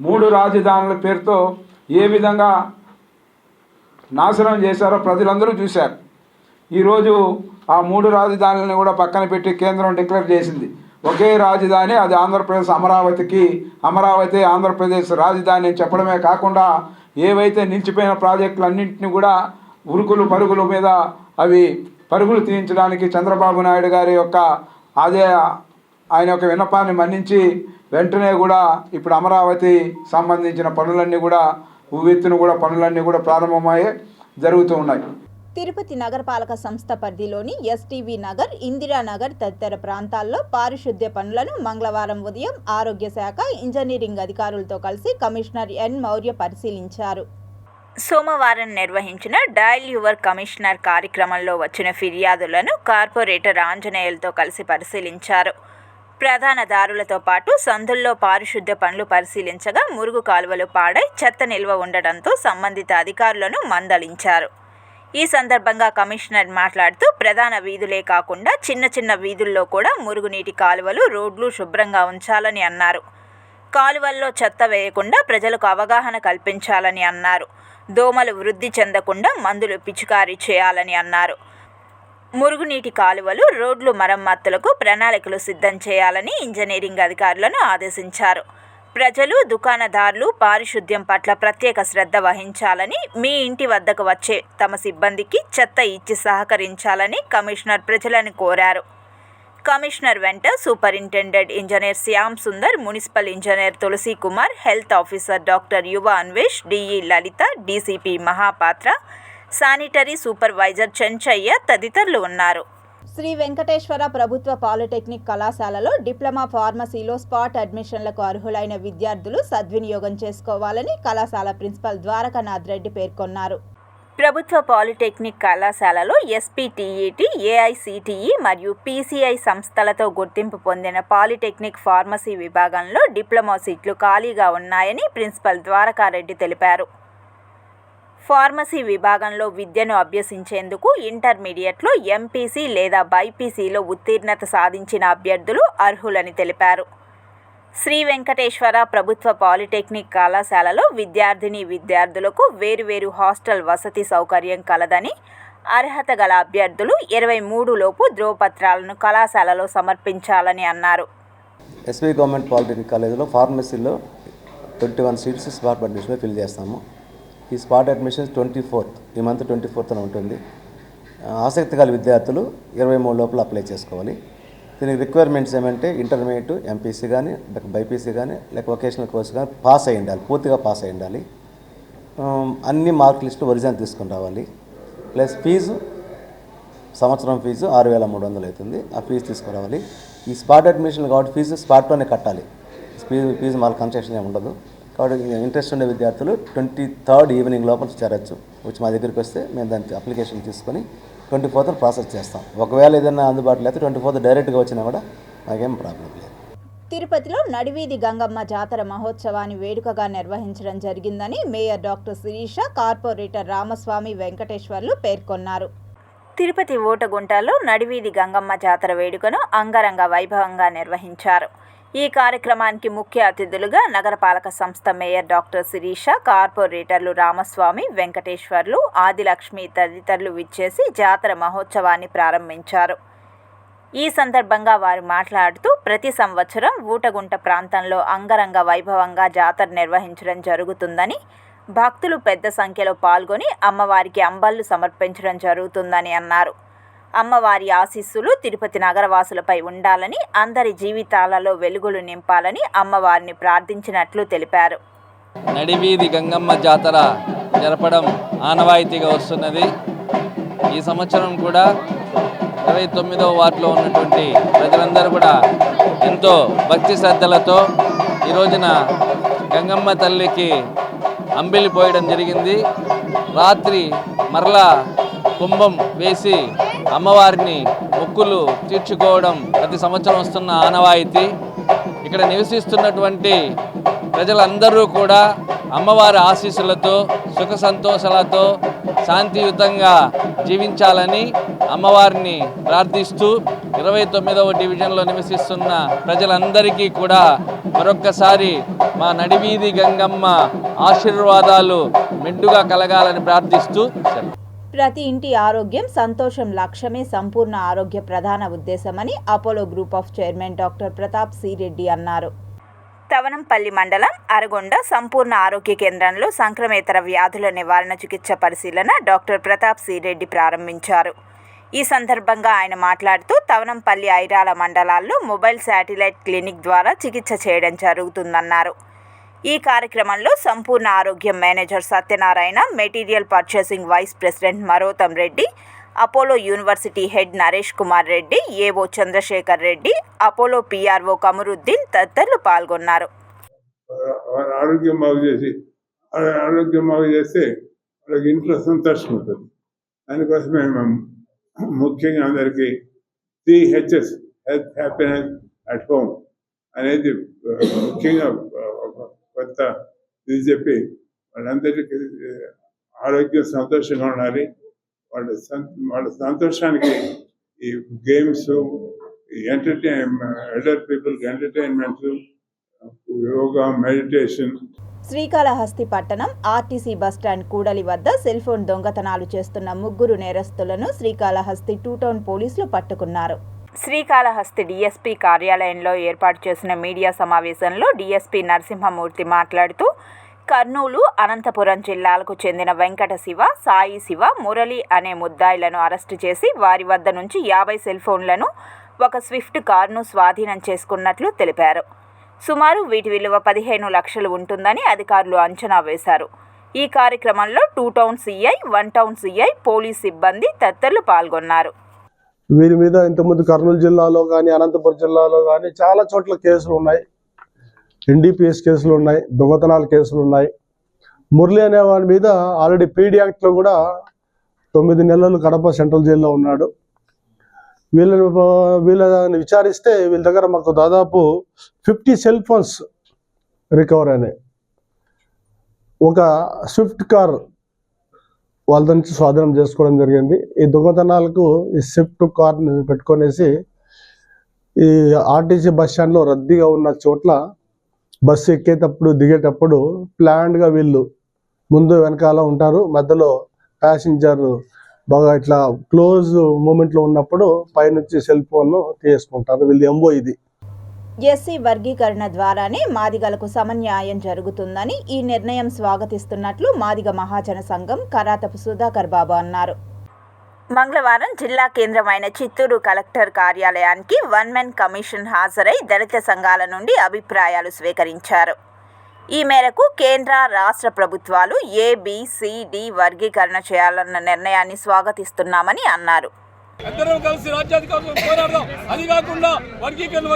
3 రాజధానుల పేరుతో ఏ విధంగా నాశనం చేశారో ప్రజలందరూ చూశారు. ఈరోజు ఆ 3 రాజధానులను కూడా పక్కన పెట్టి కేంద్రం డిక్లేర్ చేసింది. ఒకే రాజధాని, అది ఆంధ్రప్రదేశ్ అమరావతికి, అమరావతి ఆంధ్రప్రదేశ్ రాజధాని అని చెప్పడమే కాకుండా ఏవైతే నిలిచిపోయిన ప్రాజెక్టులన్నింటినీ కూడా ఉరుకులు పరుగుల మీద అవి పరుగులు తీయించడానికి చంద్రబాబు నాయుడు గారి యొక్క ఆయన యొక్క విన్నపాన్ని మన్నించి వెంటనే కూడా ఇప్పుడు అమరావతి సంబంధించిన పనులన్నీ కూడా ఉవ్వెత్తున కూడా పనులన్నీ కూడా ప్రారంభమయ్యే జరుగుతూ ఉన్నాయి. తిరుపతి నగరపాలక సంస్థ పరిధిలోని ఎస్టీవీ నగర్, ఇందిరానగర్ తదితర ప్రాంతాల్లో పారిశుద్ధ్య పనులను మంగళవారం ఉదయం ఆరోగ్య శాఖ ఇంజనీరింగ్ అధికారులతో కలిసి కమిషనర్ ఎన్ మౌర్య పరిశీలించారు. సోమవారం నిర్వహించిన డయల్ యువర్ కమిషనర్ కార్యక్రమంలో వచ్చిన ఫిర్యాదులను కార్పొరేటర్ ఆంజనేయులతో కలిసి పరిశీలించారు. ప్రధాన దారులతో పాటు సందుల్లో పారిశుద్ధ్య పనులు పరిశీలించగా మురుగు కాలువలు పాడై చెత్త నిల్వ ఉండడంతో సంబంధిత అధికారులను మందలించారు. ఈ సందర్భంగా కమిషనర్ మాట్లాడుతూ ప్రధాన వీధులే కాకుండా చిన్న చిన్న వీధుల్లో కూడా మురుగునీటి కాలువలు, రోడ్లు శుభ్రంగా ఉంచాలని అన్నారు. కాలువల్లో చెత్త వేయకుండా ప్రజలకు అవగాహన కల్పించాలని అన్నారు. దోమలు వృద్ధి చెందకుండా మందులు పిచికారీ చేయాలని అన్నారు. మురుగునీటి కాలువలు, రోడ్లు మరమ్మతులకు ప్రణాళికలు సిద్ధం చేయాలని ఇంజనీరింగ్ అధికారులను ఆదేశించారు. ప్రజలు, దుకాణదారులు పారిశుద్ధ్యం పట్ల ప్రత్యేక శ్రద్ధ వహించాలని, మీ ఇంటి వద్దకు వచ్చే తమ సిబ్బందికి చెత్త ఇచ్చి సహకరించాలని కమిషనర్ ప్రజలను కోరారు. కమిషనర్ వెంట superintendent engineer Shyam Sundar, municipal engineer Tulasi Kumar, health officer doctor Yuva Anvesh, DE Lalitha, DCP Mahapatra, sanitary supervisor Chenchaiah తదితరులు ఉన్నారు. శ్రీ వెంకటేశ్వర ప్రభుత్వ పాలిటెక్నిక్ కళాశాలలో డిప్లొమా ఫార్మసీలో స్పాట్ అడ్మిషన్లకు అర్హులైన విద్యార్థులు సద్వినియోగం చేసుకోవాలని కళాశాల ప్రిన్సిపల్ ద్వారకానాథ్ రెడ్డి పేర్కొన్నారు. ప్రభుత్వ పాలిటెక్నిక్ కళాశాలలో ఎస్పీటీఈటీ, ఏఐసిటిఈ మరియు పీసీఐ సంస్థలతో గుర్తింపు పొందిన పాలిటెక్నిక్ ఫార్మసీ విభాగంలో డిప్లొమా సీట్లు ఖాళీగా ఉన్నాయని ప్రిన్సిపల్ ద్వారకారెడ్డి తెలిపారు. ఫార్మసీ విభాగంలో విద్యను అభ్యసించేందుకు ఇంటర్మీడియట్లో ఎంపీసీ లేదా బైపీసీలో ఉత్తీర్ణత సాధించిన అభ్యర్థులు అర్హులని తెలిపారు. శ్రీ వెంకటేశ్వర ప్రభుత్వ పాలిటెక్నిక్ కళాశాలలో విద్యార్థులకు వేరువేరు హాస్టల్ వసతి సౌకర్యం కలదని, అర్హత గల అభ్యర్థులు 23 లోపు ధ్రువపత్రాలను కళాశాలలో సమర్పించాలని అన్నారు. ఎస్వి గవర్నమెంట్ పాలిటెక్నిక్ కాలేజీలో ఫార్మసీలో 21 సీట్స్ స్పాట్ అడ్మిషన్లో ఫిల్ చేస్తాము. ఈ స్పాట్ అడ్మిషన్స్ 24th, ఈ మంత్ 24th ఉంటుంది. ఆసక్తి గల విద్యార్థులు 23 లోపల అప్లై చేసుకోవాలి. దీనికి రిక్వైర్మెంట్స్ ఏమంటే ఇంటర్మీడియట్, ఎంపీసీ కానీ, బైపీసీ కానీ, లేక వొకేషనల్ కోర్స్ కానీ పాస్ అయి ఉండాలి, పూర్తిగా పాస్ అయి ఉండాలి. అన్ని మార్క్ లిస్టులు ఒరిజినల్ తీసుకొని రావాలి. ప్లస్ ఫీజు, సంవత్సరం ఫీజు 6,300 అవుతుంది. ఆ ఫీజు తీసుకురావాలి. ఈ స్పాట్ అడ్మిషన్ కాబట్టి ఫీజు స్పాట్లోనే కట్టాలి. ఫీజు మళ్ళీ కన్సెషన్ ఏమి ఉండదు. కాబట్టి ఇంట్రెస్ట్ ఉండే విద్యార్థులు 23rd ఈవినింగ్ లోపల చేరచ్చు. వచ్చి మా దగ్గరికి వస్తే మేము దానికి అప్లికేషన్ తీసుకొని 24th ప్రాసెస్ చేస్తాం. ఒకవేళ ఏదైనా అందుబాటులో అయితే 24th డైరెక్ట్గా వచ్చినా కూడా మాకేం ప్రాబ్లం లేదు. తిరుపతిలో నడివీధి గంగమ్మ జాతర మహోత్సవాన్ని వేడుకగా నిర్వహించడం జరిగిందని mayor doctor Sirisha, corporator Ramaswamy Venkateswarlu పేర్కొన్నారు. తిరుపతి ఓటగుంటలో నడివీధి గంగమ్మ జాతర వేడుకను అంగరంగ వైభవంగా నిర్వహించారు. ఈ కార్యక్రమానికి ముఖ్య అతిథులుగా నగరపాలక సంస్థ మేయర్ డాక్టర్ శిరీష, కార్పొరేటర్లు రామస్వామి, వెంకటేశ్వర్లు, ఆదిలక్ష్మి తదితరులు విచ్చేసి జాతర మహోత్సవాన్ని ప్రారంభించారు. ఈ సందర్భంగా వారు మాట్లాడుతూ ప్రతి సంవత్సరం ఊటగుంట ప్రాంతంలో అంగరంగ వైభవంగా జాతర నిర్వహించడం జరుగుతుందని, భక్తులు పెద్ద సంఖ్యలో పాల్గొని అమ్మవారికి అంబళ్ళు సమర్పించడం జరుగుతుందని అన్నారు. అమ్మవారి ఆశీస్సులు తిరుపతి నగరవాసులపై ఉండాలని, అందరి జీవితాలలో వెలుగులు నింపాలని అమ్మవారిని ప్రార్థించినట్లు తెలిపారు. నడివీధి గంగమ్మ జాతర జరపడం ఆనవాయితీగా వస్తున్నది. ఈ సంవత్సరం కూడా 29వ వార్డులో ఉన్నటువంటి ప్రజలందరూ కూడా ఎంతో భక్తి శ్రద్ధలతో ఈ రోజున గంగమ్మ తల్లికి అంబిలి పోయడం జరిగింది. రాత్రి మరలా కుంభం వేసి అమ్మవారిని మొక్కులు తీర్చుకోవడం ప్రతి సంవత్సరం వస్తున్న ఆనవాయితీ. ఇక్కడ నివసిస్తున్నటువంటి ప్రజలందరూ కూడా అమ్మవారి ఆశీస్సులతో సుఖ సంతోషాలతో శాంతియుతంగా జీవించాలని అమ్మవారిని ప్రార్థిస్తూ 29వ డివిజన్లో నివసిస్తున్న ప్రజలందరికీ కూడా మరొక్కసారి మా నడివీధి గంగమ్మ ఆశీర్వాదాలు మెండుగా కలగాలని ప్రార్థిస్తూ ప్రతి ఇంటి ఆరోగ్యం, సంతోషం లక్ష్యమే సంపూర్ణ ఆరోగ్య ప్రధాన ఉద్దేశమని Apollo group of chairman doctor Pratap C Reddy అన్నారు. తవనంపల్లి మండలం అరగొండ సంపూర్ణ ఆరోగ్య కేంద్రంలో సంక్రమేతర వ్యాధుల నివారణ చికిత్స పరిశీలన డాక్టర్ ప్రతాప్ సి రెడ్డి ప్రారంభించారు. ఈ సందర్భంగా ఆయన మాట్లాడుతూ తవనంపల్లి, ఐరాల మండలాల్లో మొబైల్ శాటిలైట్ క్లినిక్ ద్వారా చికిత్స చేయడం జరుగుతుందన్నారు. ఈ కార్యక్రమంలో సంపూర్ణ ఆరోగ్యం manager Satyanarayana, material purchasing vice president Marotham Reddy, Apollo university head Naresh Kumar Reddy, AO Chandrasekhar Reddy, Apollo PRO Kamaruddin తదితరులు పాల్గొన్నారు. ఆరోగ్యం బాగు చేస్తే వాళ్ళకి ఇంట్లో సంతోషం ఉంటుంది. దానికోసమే మేము ముఖ్యంగా అందరికీ 3H's health, happiness at home అనేది ముఖ్యంగా కొత్త ఇది చెప్పి వాళ్ళందరికీ ఆరోగ్యం సంతోషంగా ఉండాలి. వాళ్ళ సంతోషానికి ఈ గేమ్స్, ఎల్డర్ పీపుల్కి ఎంటర్టైన్మెంట్స్, యోగా, మెడిటేషన్. శ్రీకాళహస్తి పట్టణం ఆర్టీసీ బస్టాండ్ కూడలి వద్ద సెల్ ఫోన్ దొంగతనాలు చేస్తున్న 3 నేరస్తులను శ్రీకాళహస్తి 2 టౌన్ పోలీసులు పట్టుకున్నారు. శ్రీకాళహస్తి డీఎస్పీ కార్యాలయంలో ఏర్పాటు చేసిన మీడియా సమావేశంలో డీఎస్పీ నరసింహమూర్తి మాట్లాడుతూ, కర్నూలు, అనంతపురం జిల్లాలకు చెందిన వెంకట శివ, సాయి శివ, మురళి అనే ముద్దాయిలను అరెస్టు చేసి వారి వద్ద నుంచి 50 సెల్ ఫోన్లను, ఒక స్విఫ్ట్ కారును స్వాధీనం చేసుకున్నట్లు తెలిపారు. సుమారు వీటి విలువ 15 లక్షలు ఉంటుందని అధికారులు అంచనా వేశారు. ఈ కార్యక్రమంలో 2 town CI, 1 town CI, police సిబ్బంది తదితరులు పాల్గొన్నారు. వీరి మీద ఇంతకుముందు కర్నూలు జిల్లాలో కానీ, అనంతపురం జిల్లాలో కానీ చాలా చోట్ల కేసులు ఉన్నాయి. ఎన్డీపీఎస్ కేసులు ఉన్నాయి, దొంగతనాల కేసులు ఉన్నాయి. మురళి అనే వాడి మీద ఆల్రెడీ పీడీ యాక్ట్లో కూడా 9 నెలలు కడప సెంట్రల్ జైల్లో ఉన్నాడు. వీళ్ళని విచారిస్తే వీళ్ళ దగ్గర మాకు దాదాపు 50 సెల్ ఫోన్స్ రికవర్ అయినాయి. ఒక స్విఫ్ట్ కార్ వాళ్ళ నుంచి స్వాధీనం చేసుకోవడం జరిగింది. ఈ దొంగతనాలకు ఈ స్విఫ్ట్ కార్ని పెట్టుకొనేసి ఈ ఆర్టీసీ బస్ స్టాండ్లో రద్దీగా ఉన్న చోట్ల బస్సు ఎక్కేటప్పుడు, దిగేటప్పుడు ప్లాన్డ్గా వీళ్ళు ముందు వెనకాల ఉంటారు. మధ్యలో ప్యాసింజర్ బాగా ఇట్లా క్లోజ్ మూమెంట్లో ఉన్నప్పుడు పైనుంచి సెల్ ఫోన్ను తీసుకుంటారు. వీళ్ళు ఎంబో ఇది. ఎస్సీ వర్గీకరణ ద్వారానే మాదిగలకు సమన్యాయం జరుగుతుందని, ఈ నిర్ణయం స్వాగతిస్తున్నట్లు మాదిగ మహాజన సంఘం కరాతపు సుధాకర్ బాబు అన్నారు. మంగళవారం జిల్లా కేంద్రమైన చిత్తూరు కలెక్టర్ కార్యాలయానికి 1 మెన్ కమిషన్ హాజరై దళిత సంఘాల నుండి అభిప్రాయాలు స్వీకరించారు. ఈ మేరకు కేంద్ర, రాష్ట్ర ప్రభుత్వాలు ABCD వర్గీకరణ చేయాలన్న నిర్ణయాన్ని స్వాగతిస్తున్నామని అన్నారు. అందరం కలిసి రాజ్యాధికారులు పోరాడదాం. అది కాకుండా వర్గీకరణ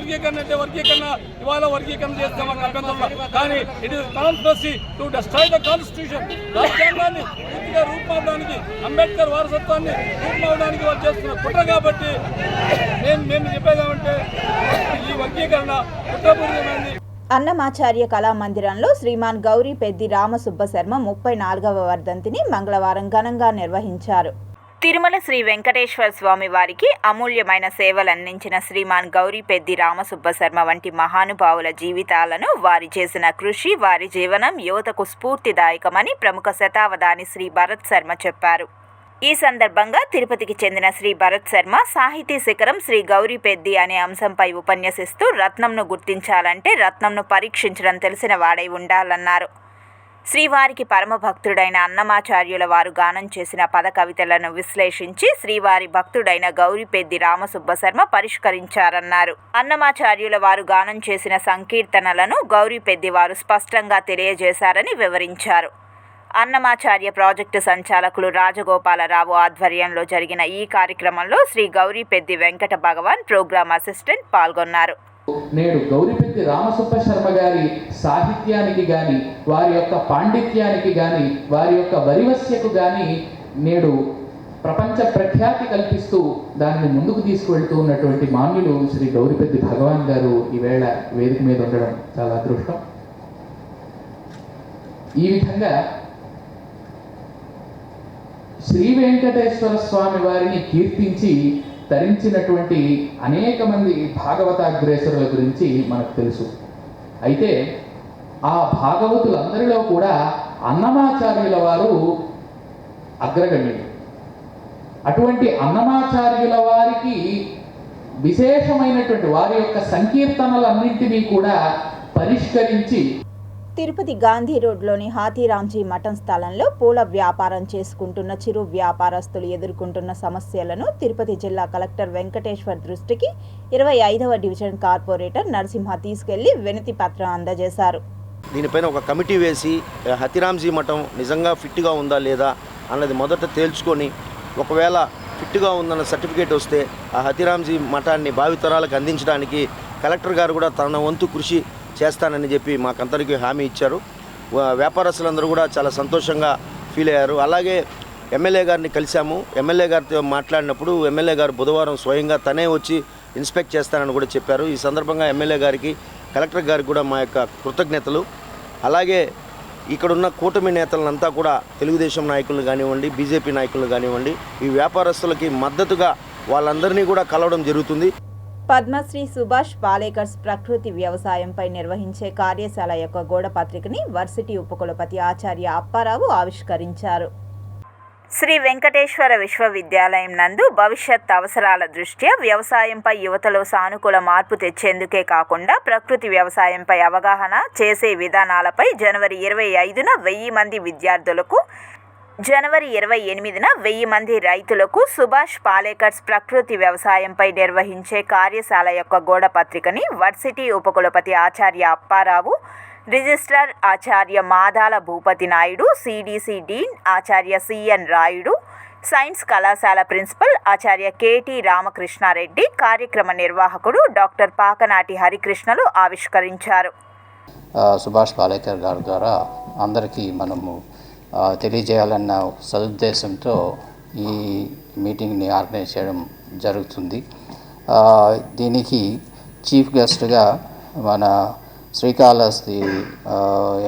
అంటే వర్గీకరణ ఇవాళ వర్గీకరణ చేస్తాం అభ్యంతరం, కానీ it is conspiracy to destroy the constitution. రాజ్యాంగాన్ని పూర్తిగా రూపుమాపడానికి, అంబేద్కర్ వారసత్వాన్ని రూపుమాపడానికి వాళ్ళు చేస్తున్న కుట్ర. కాబట్టి మేము చెప్పేదామంటే ఈ వర్గీకరణ కుట్రపూరితమైంది. అన్నమాచార్య కళామందిరంలో శ్రీమాన్ గౌరీ పెద్ది రామసుబ్బ శర్మ 34వ వర్ధంతిని మంగళవారం ఘనంగా నిర్వహించారు. తిరుమల శ్రీ వెంకటేశ్వర స్వామి వారికి అమూల్యమైన సేవలందించిన శ్రీమాన్ గౌరిపెద్ది రామసుబ్బశర్మ వంటి మహానుభావుల జీవితాలను, వారి చేసిన కృషి, వారి జీవనం యువతకు స్ఫూర్తిదాయకమని ప్రముఖ శతావధాని శ్రీ భరత్ శర్మ చెప్పారు. ఈ సందర్భంగా తిరుపతికి చెందిన శ్రీ భరత్ శర్మ సాహితీ శిఖరం శ్రీ గౌరిపెద్ది అనే అంశంపై ఉపన్యసిస్తూ రత్నంను గుర్తించాలంటే రత్నంను పరీక్షించడం తెలిసిన వాడై ఉండాలన్నారు. శ్రీవారికి పరమభక్తుడైన అన్నమాచార్యుల వారు గానం చేసిన పద కవితలను విశ్లేషించి శ్రీవారి భక్తుడైన గౌరిపెద్ది రామసుబ్బశర్మ పరిష్కరించారన్నారు. అన్నమాచార్యుల వారు గానం చేసిన సంకీర్తనలను గౌరిపెద్ది వారు స్పష్టంగా తెలియజేశారని వివరించారు. అన్నమాచార్య ప్రాజెక్టు సంచాలకులు రాజగోపాలరావు ఆధ్వర్యంలో జరిగిన ఈ కార్యక్రమంలో శ్రీ గౌరిపెద్ది వెంకట భగవాన్ ప్రోగ్రామ్ అసిస్టెంట్ పాల్గొన్నారు. నేడు గౌరిపెద్ది రామసుబ్బశర్మ గారి సాహిత్యానికి కానీ, వారి యొక్క పాండిత్యానికి కానీ, వారి యొక్క వరివస్యకు కానీ నేడు ప్రపంచ ప్రఖ్యాతి కల్పిస్తూ దానిని ముందుకు తీసుకువెళ్తూ ఉన్నటువంటి మాన్యులు శ్రీ గౌరిపెద్ది భగవాన్ గారు ఈవేళ వేదిక మీద ఉండడం చాలా అదృష్టం. ఈ విధంగా శ్రీ వెంకటేశ్వర స్వామి వారిని కీర్తించి తరించినటువంటి అనేక మంది భాగవతాగ్రేసరుల గురించి మనకు తెలుసు. అయితే ఆ భాగవతులందరిలో కూడా అన్నమాచార్యుల వారు అగ్రగణ్యులు. అటువంటి అన్నమాచార్యుల వారికి విశేషమైనటువంటి వారి యొక్క సంకీర్తనలన్నింటినీ కూడా పరిష్కరించి తిరుపతి గాంధీ రోడ్లోని హాతీరాంజీ మఠం స్థలంలో పూల వ్యాపారం చేసుకుంటున్న చిరు వ్యాపారస్తులు ఎదుర్కొంటున్న సమస్యలను తిరుపతి జిల్లా కలెక్టర్ వెంకటేశ్వర్ దృష్టికి 25వ డివిజన్ కార్పొరేటర్ నరసింహ తీసుకెళ్లి వినతి పత్రం అందజేశారు. దీనిపైన ఒక కమిటీ వేసి హాతీరాంజీ మఠం నిజంగా ఫిట్గా ఉందా లేదా అన్నది మొదట తేల్చుకొని, ఒకవేళ ఫిట్గా ఉందన్న సర్టిఫికేట్ వస్తే ఆ హాతీరాంజీ మఠాన్ని భావితరాలకు అందించడానికి కలెక్టర్ గారు కూడా తన వంతు కృషి చేస్తానని చెప్పి మాకందరికీ హామీ ఇచ్చారు. వ్యాపారస్తులందరూ కూడా చాలా సంతోషంగా ఫీల్ అయ్యారు. అలాగే ఎమ్మెల్యే గారిని కలిశాము. ఎమ్మెల్యే గారితో మాట్లాడినప్పుడు ఎమ్మెల్యే గారు బుధవారం స్వయంగా తనే వచ్చి ఇన్స్పెక్ట్ చేస్తానని కూడా చెప్పారు. ఈ సందర్భంగా ఎమ్మెల్యే గారికి, కలెక్టర్ గారికి కూడా మా యొక్క కృతజ్ఞతలు. అలాగే ఇక్కడున్న కూటమి నేతలంతా కూడా తెలుగుదేశం నాయకులు కానివ్వండి, బీజేపీ నాయకులు కానివ్వండి, ఈ వ్యాపారస్తులకి మద్దతుగా వాళ్ళందరినీ కూడా కలవడం జరుగుతుంది. పద్మశ్రీ సుభాష్ పాలేకర్స్ ప్రకృతి వ్యవసాయంపై నిర్వహించే కార్యశాల యొక్క గోడపత్రికని వర్సిటీ ఉపకులపతి ఆచార్య అప్పారావు ఆవిష్కరించారు. శ్రీ వెంకటేశ్వర విశ్వవిద్యాలయం నందు భవిష్యత్ అవసరాల దృష్ట్యా వ్యవసాయంపై యువతలో సానుకూల మార్పు తెచ్చేందుకే కాకుండా ప్రకృతి వ్యవసాయంపై అవగాహన చేసే విధానాలపై జనవరి 25న 1000 మంది విద్యార్థులకు, జనవరి 28న 1000 మంది రైతులకు సుభాష్ పాలేకర్స్ ప్రకృతి వ్యవసాయంపై నిర్వహించే కార్యశాల యొక్క గోడపత్రికని వర్సిటీ ఉపకులపతి ఆచార్య అప్పారావు, రిజిస్ట్రార్ ఆచార్య మాదాల భూపతి నాయుడు, సిడిసి డీన్ ఆచార్య సిఎన్ రాయుడు, సైన్స్ కళాశాల ప్రిన్సిపల్ ఆచార్య కెటి రామకృష్ణారెడ్డి, కార్యక్రమ నిర్వాహకుడు డాక్టర్ పాకనాటి హరికృష్ణలు ఆవిష్కరించారు. సుభాష్ పాలేకర్ గారి ద్వారా అందరికీ మనము తెలియజేయాలన్న సదుద్దేశంతో ఈ మీటింగ్ని ఆర్గనైజ్ చేయడం జరుగుతుంది. దీనికి చీఫ్ గెస్ట్గా మన శ్రీకాళహస్తి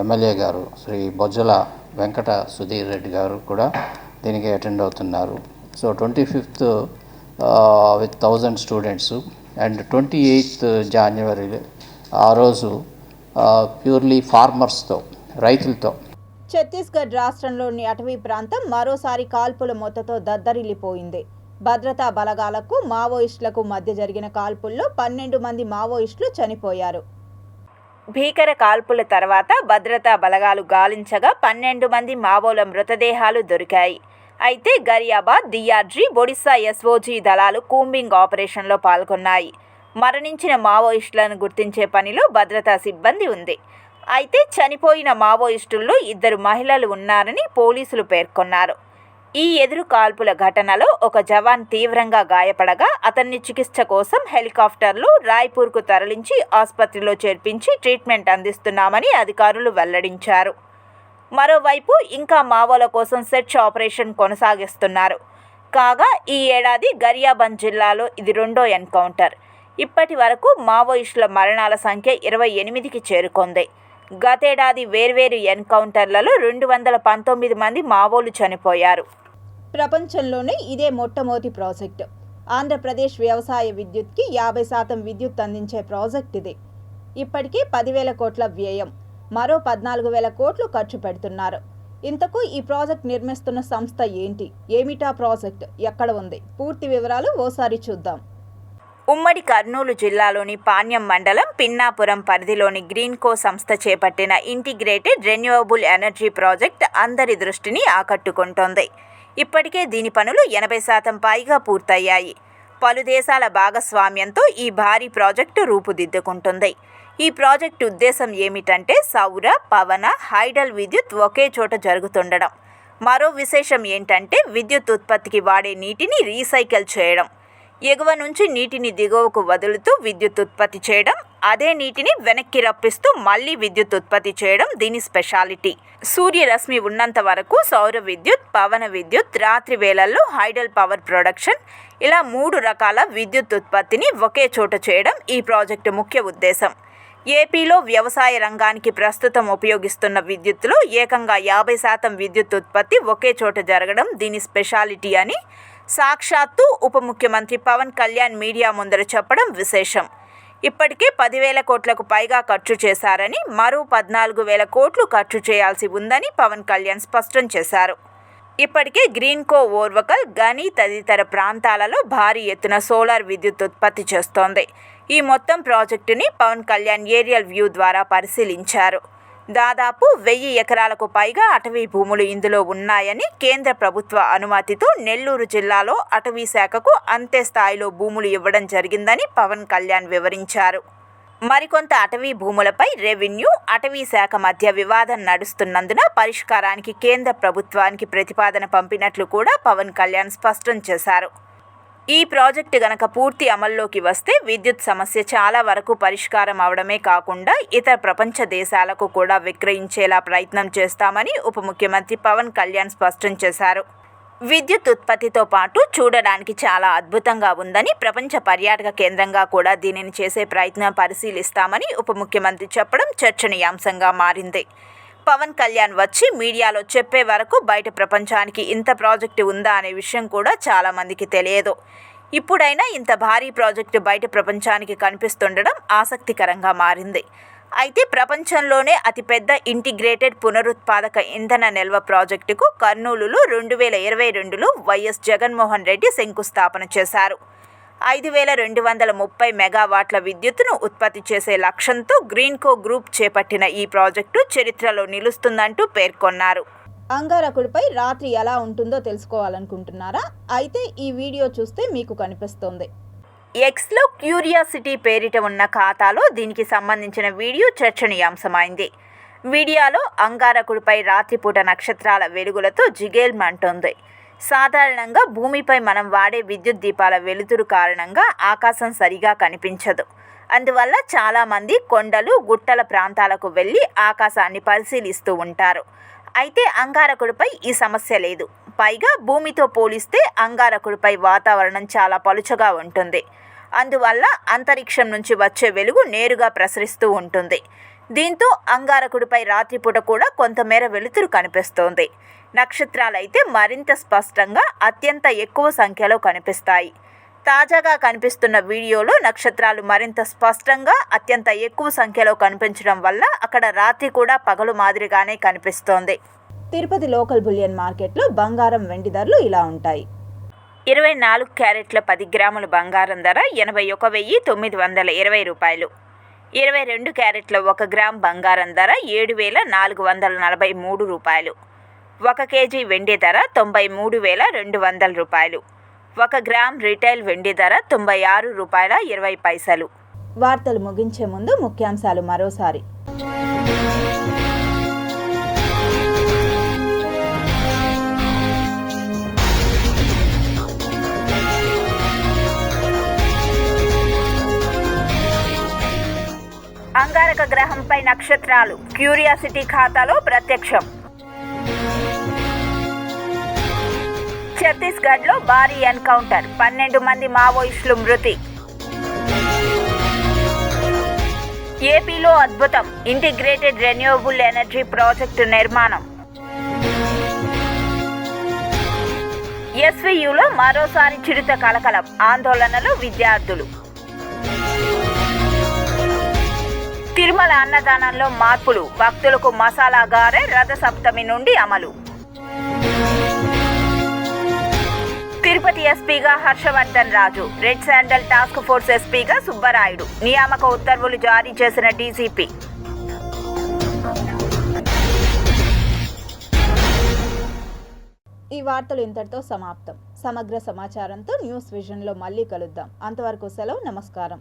ఎమ్మెల్యే గారు శ్రీ బొజ్జల వెంకట సుధీర్ రెడ్డి గారు కూడా దీనికి అటెండ్ అవుతున్నారు. So 25th with 1000 students and 28th January ఆ రోజు ప్యూర్లీ ఫార్మర్స్తో, రైతులతో. ఛత్తీస్గఢ్ రాష్ట్రంలోని అటవీ ప్రాంతం మరోసారి కాల్పుల మొత్తతో దద్దరిల్లిపోయింది. భద్రతా బలగాలకు మావోయిస్టులకు మధ్య జరిగిన కాల్పుల్లో 12 మంది మావోయిస్టులు చనిపోయారు. భీకర కాల్పుల తర్వాత భద్రతా బలగాలు గాలించగా 12 మంది మావోల మృతదేహాలు దొరికాయి. అయితే గరియాబాద్, డిఆర్జీ, ఒడిశా ఎస్ఓజీ దళాలు కూంబింగ్ ఆపరేషన్లో పాల్గొన్నాయి. మరణించిన మావోయిస్టులను గుర్తించే పనిలో భద్రతా సిబ్బంది ఉంది. అయితే చనిపోయిన మావోయిస్టుల్లో 2 మహిళలు ఉన్నారని పోలీసులు పేర్కొన్నారు. ఈ ఎదురు కాల్పుల ఘటనలో ఒక జవాన్ తీవ్రంగా గాయపడగా అతన్ని చికిత్స కోసం హెలికాప్టర్లు రాయ్పూర్కు తరలించి ఆసుపత్రిలో చేర్పించి ట్రీట్మెంట్ అందిస్తున్నామని అధికారులు వెల్లడించారు. మరోవైపు ఇంకా మావోల కోసం సెర్చ్ ఆపరేషన్ కొనసాగిస్తున్నారు. కాగా ఈ ఏడాది గరియాబంద్ జిల్లాలో ఇది 2వ ఎన్కౌంటర్. ఇప్పటి వరకు మావోయిస్టుల మరణాల సంఖ్య 28కి చేరుకుంది. గతేడాది వేర్వేరు ఎన్కౌంటర్లలో 219 మంది మావోలు చనిపోయారు. ప్రపంచంలోనే ఇదే మొట్టమొదటి ప్రాజెక్టు. ఆంధ్రప్రదేశ్ వ్యవసాయ విద్యుత్కి 50% విద్యుత్ అందించే ప్రాజెక్ట్ ఇది. ఇప్పటికీ 10,000 కోట్ల వ్యయం, మరో 14,000 కోట్లు ఖర్చు పెడుతున్నారు. ఇంతకు ఈ ప్రాజెక్ట్ నిర్మిస్తున్న సంస్థ ఏంటి, ఏమిటా ప్రాజెక్ట్, ఎక్కడ ఉంది, పూర్తి వివరాలు ఓసారి చూద్దాం. ఉమ్మడి కర్నూలు జిల్లాలోని పాణ్యం మండలం పిన్నాపురం పరిధిలోని గ్రీన్కో సంస్థ చేపట్టిన ఇంటిగ్రేటెడ్ రెన్యూవబుల్ ఎనర్జీ ప్రాజెక్ట్ అందరి దృష్టిని ఆకట్టుకుంటోంది. ఇప్పటికే దీని పనులు 80% పైగా పూర్తయ్యాయి. పలు దేశాల భాగస్వామ్యంతో ఈ భారీ ప్రాజెక్టు రూపుదిద్దుకుంటుంది. ఈ ప్రాజెక్టు ఉద్దేశం ఏమిటంటే సౌర, పవన, హైడల్ విద్యుత్ ఒకే చోట జరుగుతుండడం. మరో విశేషం ఏంటంటే విద్యుత్ ఉత్పత్తికి వాడే నీటిని రీసైకిల్ చేయడం. ఎగువ నుంచి నీటిని దిగువకు వదులుతూ విద్యుత్ ఉత్పత్తి చేయడం, అదే నీటిని వెనక్కి రప్పిస్తూ మళ్ళీ విద్యుత్ ఉత్పత్తి చేయడం దీని స్పెషాలిటీ. సూర్యరశ్మి ఉన్నంత వరకు సౌర విద్యుత్, పవన విద్యుత్, రాత్రి వేళల్లో హైడల్ పవర్ ప్రొడక్షన్, ఇలా 3 రకాల విద్యుత్ ఉత్పత్తిని ఒకే చోట చేయడం ఈ ప్రాజెక్టు ముఖ్య ఉద్దేశం. ఏపీలో వ్యవసాయ రంగానికి ప్రస్తుతం ఉపయోగిస్తున్న విద్యుత్తులో ఏకంగా 50% విద్యుత్ ఉత్పత్తి ఒకే చోట జరగడం దీని స్పెషాలిటీ అని సాక్షాత్తు ఉప ముఖ్యమంత్రి పవన్ కళ్యాణ్ మీడియా ముందర చెప్పడం విశేషం. ఇప్పటికే 10,000 కోట్లకు పైగా ఖర్చు చేశారని, మరో 14,000 కోట్లు ఖర్చు చేయాల్సి ఉందని పవన్ కళ్యాణ్ స్పష్టం చేశారు. ఇప్పటికే గ్రీన్కో ఓర్వకల్, గని తదితర ప్రాంతాలలో భారీ ఎత్తున సోలార్ విద్యుత్ ఉత్పత్తి చేస్తోంది. ఈ మొత్తం ప్రాజెక్టుని పవన్ కళ్యాణ్ ఏరియల్ వ్యూ ద్వారా పరిశీలించారు. దాదాపు 1000 ఎకరాలకు పైగా అటవీ భూములు ఇందులో ఉన్నాయని, కేంద్ర ప్రభుత్వ అనుమతితో నెల్లూరు జిల్లాలో అటవీ శాఖకు అంతే స్థాయిలో భూములు ఇవ్వడం జరిగిందని పవన్ కళ్యాణ్ వివరించారు. మరికొంత అటవీ భూములపై రెవెన్యూ, అటవీ శాఖ మధ్య వివాదం నడుస్తున్నందున పరిష్కారానికి కేంద్ర ప్రభుత్వానికి ప్రతిపాదన పంపినట్లు కూడా పవన్ కళ్యాణ్ స్పష్టం చేశారు. ఈ ప్రాజెక్టు గనక పూర్తి అమల్లోకి వస్తే విద్యుత్ సమస్య చాలా వరకు పరిష్కారం అవడమే కాకుండా ఇతర ప్రపంచ దేశాలకు కూడా విక్రయించేలా ప్రయత్నం చేస్తామని ఉప ముఖ్యమంత్రి పవన్ కళ్యాణ్ స్పష్టం చేశారు. విద్యుత్ ఉత్పత్తితో పాటు చూడడానికి చాలా అద్భుతంగా ఉందని, ప్రపంచ పర్యాటక కేంద్రంగా కూడా దీనిని చేసే ప్రయత్నం పరిశీలిస్తామని ఉప ముఖ్యమంత్రి చెప్పడం చర్చనీయాంశంగా మారింది. పవన్ కళ్యాణ్ వచ్చి మీడియాలో చెప్పే వరకు బయట ప్రపంచానికి ఇంత ప్రాజెక్టు ఉందా అనే విషయం కూడా చాలామందికి తెలియదు. ఇప్పుడైనా ఇంత భారీ ప్రాజెక్టు బయట ప్రపంచానికి కనిపిస్తుండడం ఆసక్తికరంగా మారింది. అయితే ప్రపంచంలోనే అతిపెద్ద ఇంటిగ్రేటెడ్ పునరుత్పాదక ఇంధన నిల్వ ప్రాజెక్టుకు కర్నూలులో 2022లో వైఎస్ జగన్మోహన్ రెడ్డి శంకుస్థాపన చేశారు. 5,230 మెగావాట్ల విద్యుత్తును ఉత్పత్తి చేసే లక్ష్యంతో గ్రీన్కో గ్రూప్ చేపట్టిన ఈ ప్రాజెక్టు చరిత్రలో నిలుస్తుందంటూ పేర్కొన్నారు. అంగారకుడిపై రాత్రి ఎలా ఉంటుందో తెలుసుకోవాలనుకుంటున్నారా? అయితే ఈ వీడియో చూస్తే మీకు కనిపిస్తుంది. ఎక్స్లో క్యూరియాసిటీ పేరిట ఉన్న ఖాతాలో దీనికి సంబంధించిన వీడియో చర్చనీయాంశమైంది. వీడియోలో అంగారకుడిపై రాత్రిపూట నక్షత్రాల వెలుగులతో జిగేల్మంటోంది. సాధారణంగా భూమిపై మనం వాడే విద్యుత్ దీపాల వెలుతురు కారణంగా ఆకాశం సరిగా కనిపించదు. అందువల్ల చాలామంది కొండలు, గుట్టల ప్రాంతాలకు వెళ్ళి ఆకాశాన్ని పరిశీలిస్తూ ఉంటారు. అయితే అంగారకుడిపై ఈ సమస్య లేదు. పైగా భూమితో పోలిస్తే అంగారకుడిపై వాతావరణం చాలా పలుచగా ఉంటుంది. అందువల్ల అంతరిక్షం నుంచి వచ్చే వెలుగు నేరుగా ప్రసరిస్తూ ఉంటుంది. దీంతో అంగారకుడిపై రాత్రిపూట కూడా కొంతమేర వెలుతురు కనిపిస్తోంది. నక్షత్రాలైతే మరింత స్పష్టంగా అత్యంత ఎక్కువ సంఖ్యలో కనిపిస్తాయి. తాజాగా కనిపిస్తున్న వీడియోలో నక్షత్రాలు మరింత స్పష్టంగా అత్యంత ఎక్కువ సంఖ్యలో కనిపించడం వల్ల అక్కడ రాత్రి కూడా పగలు మాదిరిగానే కనిపిస్తోంది. తిరుపతి లోకల్ బులియన్ మార్కెట్లో బంగారం, వెండి ధరలు ఇలా ఉంటాయి. 24 క్యారెట్ల 10 గ్రాముల బంగారం ధర 81,920 రూపాయలు. 22 క్యారెట్ల 1 గ్రామ్ బంగారం ధర 7,443 రూపాయలు. 1 కేజీ వెండి ధర 93,200 రూపాయలు. 1 గ్రామ్ రిటైల్ వెండి ధర 96 రూపాయల 20 పైసలు. వార్తలు ముగించే ముందు ముఖ్యాంశాలు మరోసారి. అంగారక గ్రహంపై నక్షత్రాలు, క్యూరియాసిటీ ఖాతాలో ప్రత్యక్షం. ఛత్తీస్గఢ్లో భారీ ఎన్కౌంటర్, 12 మంది మావోయిస్టులు మృతి. ఏపీలో అద్భుతం, ఇంటిగ్రేటెడ్ రెన్యూవబుల్ ఎనర్జీ ప్రాజెక్టు నిర్మాణం. ఎస్వీయులో మరోసారి చిరుత కలకలం, ఆందోళనలో విద్యార్థులు. తిరుమల అన్నదానంలో మార్పులు, భక్తులకు మసాలా గారె రథ సప్తమి నుండి అమలు. తిరుపతి ఎస్పీగా Harshavardhan Raju, red sandal task force ఎస్పీగా సుబ్బరాయుడు, నియామక ఉత్తర్వులు జారీ చేసిన డీజీపీ. ఈ వార్తలు ఇంతటితో సమాప్తం. సమగ్ర సమాచారంతో న్యూస్ విజన్లో మళ్ళీ కలుద్దాం. అంతవరకు సెలవు, నమస్కారం.